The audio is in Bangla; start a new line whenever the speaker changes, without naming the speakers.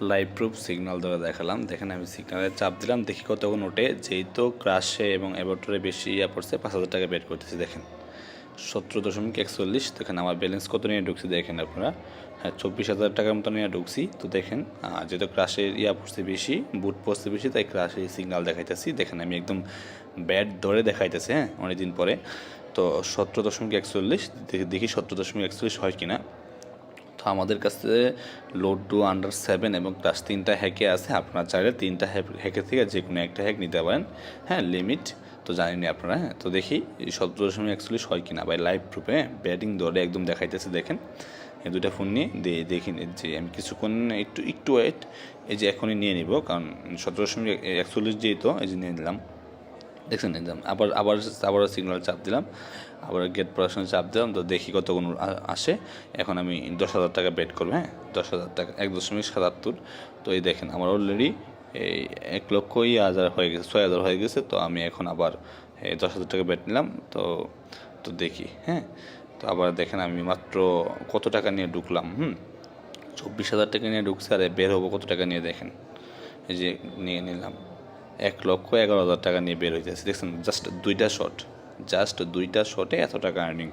লাইভ প্রুফ সিগন্যাল ধরে দেখালাম। দেখেন আমি সিগন্যালে চাপ দিলাম, দেখি কতক্ষণ ওঠে। যেই তো ক্রাশে এবং অ্যাবর্টরে বেশি পড়ছে, 5,000 টাকা বের করতেছি। দেখেন 17.41। দেখেন আমার ব্যালেন্স কত নিয়ে ঢুকছি দেখেন আপনারা। হ্যাঁ, 24,000 টাকার মতো নিয়ে ঢুকছি। তো দেখেন যেহেতু ক্রাশের পড়ছে বেশি, বুট পড়ছে বেশি, তাই ক্রাশে সিগন্যাল দেখাইতেছি। দেখেন আমি একদম ব্যাট ধরে দেখাইতেছি। হ্যাঁ, অনেকদিন পরে। তো 17.41, দেখি 17.41 হয় কিনা। তো আমাদের কাছে লোড টু আন্ডার 7 এবং ক্লাস 3টা হ্যাকে আছে। আপনারা চাইলে 3টা হ্যাকের থেকে যে কোনো একটা হ্যাক নিতে পারেন। হ্যাঁ, লিমিট তো জানেনই আপনারা। হ্যাঁ, তো দেখি 17.41 হয় কিনা ভাই। লাইভ প্রুফে ব্যাটিং দৌড়ে একদম দেখাইতেছে। দেখেন এই দুইটা ফোন নিয়ে দেখি যে আমি কিছুক্ষণ একটু ওয়েট, এই যে এখনই নিয়ে নিব, কারণ 17.41 যেহেতু এই যে নিয়ে নিলাম। দেখছেন একদম আবার সিগন্যাল চাপ দিলাম, আবার গেট প্রোডাকশন চাপ দিলাম। তো দেখি কতক্ষণ আসে। এখন আমি 10,000 টাকা বেট করবো। হ্যাঁ, 10,000 টাকা 1.77। তো এই দেখেন আমার অলরেডি এই 1,00,000 হয়ে গেছে, 6,000 হয়ে গেছে। তো আমি এখন আবার 10,000 টাকা বেট নিলাম। তো তো দেখি। হ্যাঁ, তো আবার দেখেন আমি মাত্র কত টাকা নিয়ে ঢুকলাম। 24,000 টাকা নিয়ে ঢুকছে, আর বের হবো কত টাকা নিয়ে দেখেন। এই যে নিয়ে নিলাম 1,11,000 টাকা নিয়ে বের হইতেছে। দেখছেন জাস্ট দুইটা শটে এত টাকা আর্নিং।